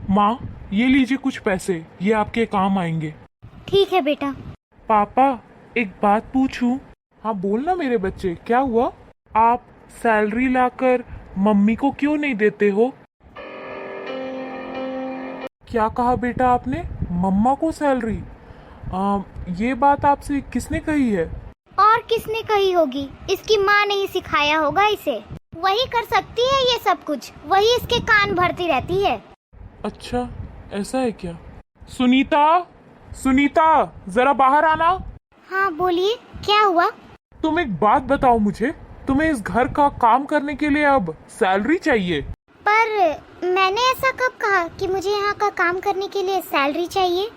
माँ, ये लीजिए कुछ पैसे, ये आपके काम आएंगे। ठीक है बेटा। पापा, एक बात पूछूं? हाँ बोलना मेरे बच्चे, क्या हुआ? आप सैलरी लाकर मम्मी को क्यों नहीं देते हो? क्या कहा बेटा आपने? मम्मा को सैलरी? ये बात आपसे किसने कही है? और किसने कही होगी? इसकी माँ ने ही सिखाया होगा इसे। वही कर सकती है ये सब कुछ, वही इसके कान भरती रहती है। अच्छा, ऐसा है क्या? सुनीता, सुनीता, जरा बाहर आना। हाँ बोलिए, क्या हुआ? तुम एक बात बताओ मुझे, तुम्हें इस घर का काम करने के लिए अब सैलरी चाहिए? पर मैंने ऐसा कब कहा कि मुझे यहाँ का काम करने के लिए सैलरी चाहिए?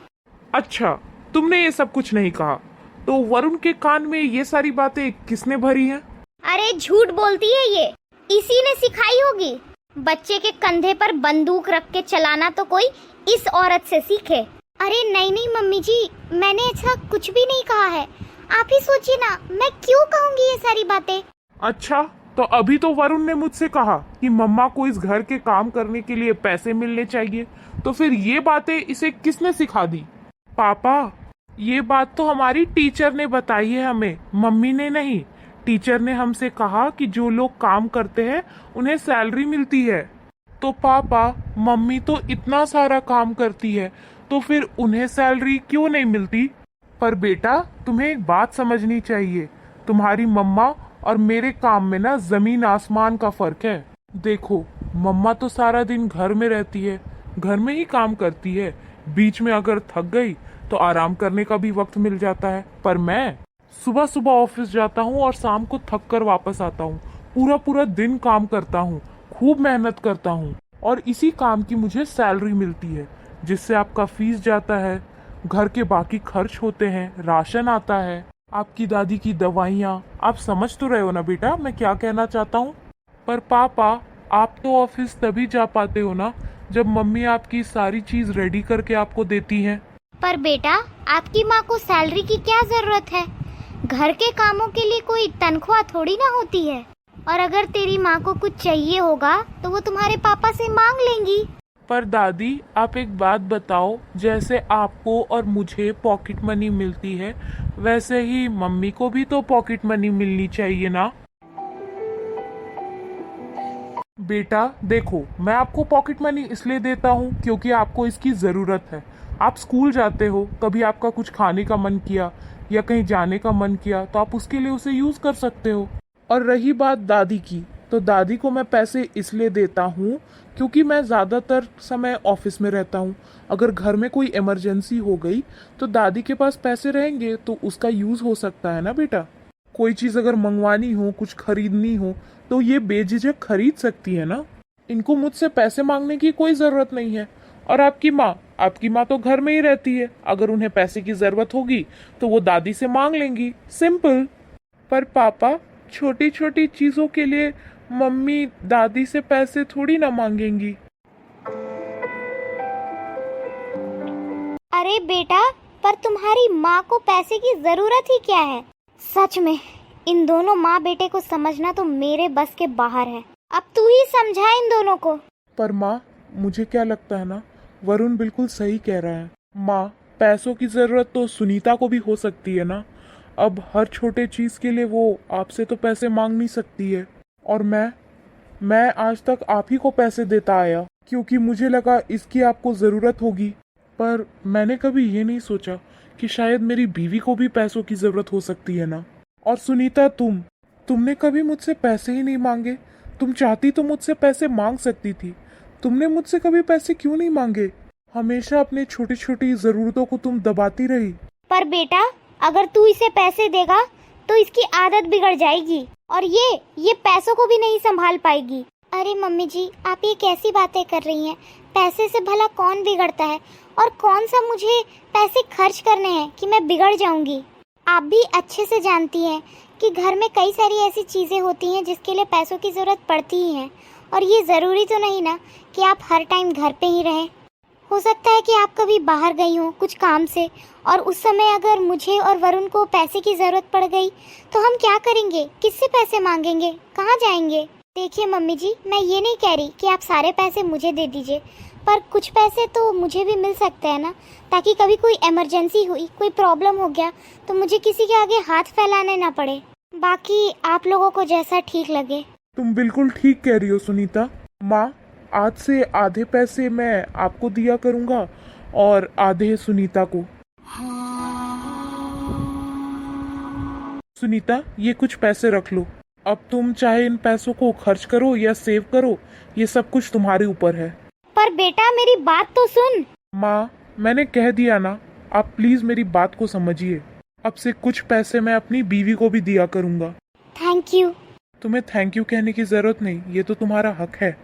अच्छा, तुमने ये सब कुछ नहीं कहा, तो वरुण के कान में ये सारी बातें किसने भरी हैं? अरे झूठ बोलती है ये, इसी ने सिखाई होगी। बच्चे के कंधे पर बंदूक रख के चलाना तो कोई इस औरत से सीखे। अरे नहीं नहीं मम्मी जी, मैंने ऐसा कुछ भी नहीं कहा है। आप ही सोचिए ना, मैं क्यों कहूँगी ये सारी बातें। अच्छा, तो अभी तो वरुण ने मुझसे कहा कि मम्मा को इस घर के काम करने के लिए पैसे मिलने चाहिए, तो फिर ये बातें इसे किसने सिखा दी? पापा, ये बात तो हमारी टीचर ने बताई है हमें, मम्मी ने नहीं। टीचर ने हमसे कहा कि जो लोग काम करते हैं उन्हें सैलरी मिलती है। तो पापा, मम्मी तो इतना सारा काम करती है, तो फिर उन्हें सैलरी क्यों नहीं मिलती? पर बेटा, तुम्हें एक बात समझनी चाहिए, तुम्हारी मम्मा और मेरे काम में ना जमीन आसमान का फर्क है। देखो, मम्मा तो सारा दिन घर में रहती है, घर में ही काम करती है, बीच में अगर थक गई तो आराम करने का भी वक्त मिल जाता है। पर मैं सुबह सुबह ऑफिस जाता हूँ और शाम को थक कर वापस आता हूँ, पूरा पूरा दिन काम करता हूँ, खूब मेहनत करता हूँ, और इसी काम की मुझे सैलरी मिलती है, जिससे आपका फीस जाता है, घर के बाकी खर्च होते हैं, राशन आता है, आपकी दादी की दवाइयाँ। आप समझ तो रहे हो ना बेटा मैं क्या कहना चाहता हूँ? पर पापा, आप तो ऑफिस तभी जा पाते हो ना जब मम्मी आपकी सारी चीज रेडी करके आपको देती हैं। पर बेटा, आपकी माँ को सैलरी की क्या जरूरत है? घर के कामों के लिए कोई तनख्वाह थोड़ी ना होती है। और अगर तेरी माँ को कुछ चाहिए होगा तो वो तुम्हारे पापा से मांग लेंगी। पर दादी, आप एक बात बताओ, जैसे आपको और मुझे पॉकेट मनी मिलती है, वैसे ही मम्मी को भी तो पॉकेट मनी मिलनी चाहिए ना? बेटा देखो, मैं आपको पॉकेट मनी इसलिए देता हूँ क्योंकि आपको इसकी ज़रूरत है। आप स्कूल जाते हो, कभी आपका कुछ खाने का मन किया या कहीं जाने का मन किया तो आप उसके लिए उसे यूज़ कर सकते हो। और रही बात दादी की, तो दादी को मैं पैसे इसलिए देता हूँ क्योंकि मैं ज़्यादातर समय ऑफिस में रहता हूँ। अगर घर में कोई इमरजेंसी हो गई तो दादी के पास पैसे रहेंगे तो उसका यूज़ हो सकता है ना बेटा। कोई चीज़ अगर मंगवानी हो, कुछ खरीदनी हो, तो ये बेझिझक खरीद सकती है ना। इनको मुझसे पैसे मांगने की कोई ज़रूरत नहीं है। और आपकी माँ तो घर में ही रहती है, अगर उन्हें पैसे की ज़रूरत होगी तो वो दादी से मांग लेंगी, सिंपल। पर पापा, छोटी छोटी चीज़ों के लिए मम्मी दादी से पैसे थोड़ी ना मांगेंगी। अरे बेटा, पर तुम्हारी माँ को पैसे की जरूरत ही क्या है? सच में इन दोनों माँ बेटे को समझना तो मेरे बस के बाहर है। अब तू ही समझा इन दोनों को। पर माँ, मुझे क्या लगता है ना, वरुण बिल्कुल सही कह रहा है। माँ, पैसों की जरूरत तो सुनीता को भी हो सकती है ना। अब हर छोटे चीज के लिए वो आपसे तो पैसे मांग नहीं सकती है। और मैं आज तक आप ही को पैसे देता आया क्योंकि मुझे लगा इसकी आपको जरूरत होगी। पर मैंने कभी ये नहीं सोचा कि शायद मेरी बीवी को भी पैसों की जरूरत हो सकती है ना। और सुनीता, तुमने कभी मुझसे पैसे ही नहीं मांगे। तुम चाहती तो मुझसे पैसे मांग सकती थी, तुमने मुझसे कभी पैसे क्यों नहीं मांगे? हमेशा अपनी छोटी छोटी जरूरतों को तुम दबाती रही। पर बेटा, अगर तू इसे पैसे देगा तो इसकी आदत बिगड़ जाएगी और ये पैसों को भी नहीं संभाल पाएगी। अरे मम्मी जी, आप ये कैसी बातें कर रही हैं? पैसे से भला कौन बिगड़ता है? और कौन सा मुझे पैसे खर्च करने हैं कि मैं बिगड़ जाऊंगी? आप भी अच्छे से जानती हैं कि घर में कई सारी ऐसी चीजें होती हैं जिसके लिए पैसों की जरूरत पड़ती ही है। और ये जरूरी तो नहीं ना कि आप हर टाइम घर पे ही रहें। हो सकता है कि आप कभी बाहर गई हो कुछ काम से, और उस समय अगर मुझे और वरुण को पैसे की जरूरत पड़ गई तो हम क्या करेंगे? किससे पैसे मांगेंगे? कहाँ जाएंगे? देखिए मम्मी जी, मैं ये नहीं कह रही कि आप सारे पैसे मुझे दे दीजिए। पर कुछ पैसे तो मुझे भी मिल सकते हैं ना, ताकि कभी कोई इमरजेंसी हुई, कोई प्रॉब्लम हो गया तो मुझे किसी के आगे हाथ फैलाने ना पड़े। बाकी आप लोगों को जैसा ठीक लगे। तुम बिल्कुल ठीक कह रही हो सुनीता। माँ, आज से आधे पैसे मैं आपको दिया करूँगा और आधे सुनीता को। सुनीता, ये कुछ पैसे रख लो। अब तुम चाहे इन पैसों को खर्च करो या सेव करो, ये सब कुछ तुम्हारे ऊपर है। पर बेटा मेरी बात तो सुन। माँ, मैंने कह दिया ना, आप प्लीज मेरी बात को समझिए। अब से कुछ पैसे मैं अपनी बीवी को भी दिया करूँगा। Thank you. तुम्हें थैंक यू कहने की जरूरत नहीं, ये तो तुम्हारा हक है।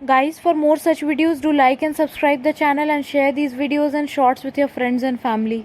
Guys, for more such videos, do like and subscribe the channel and share these videos and shorts with your friends and family.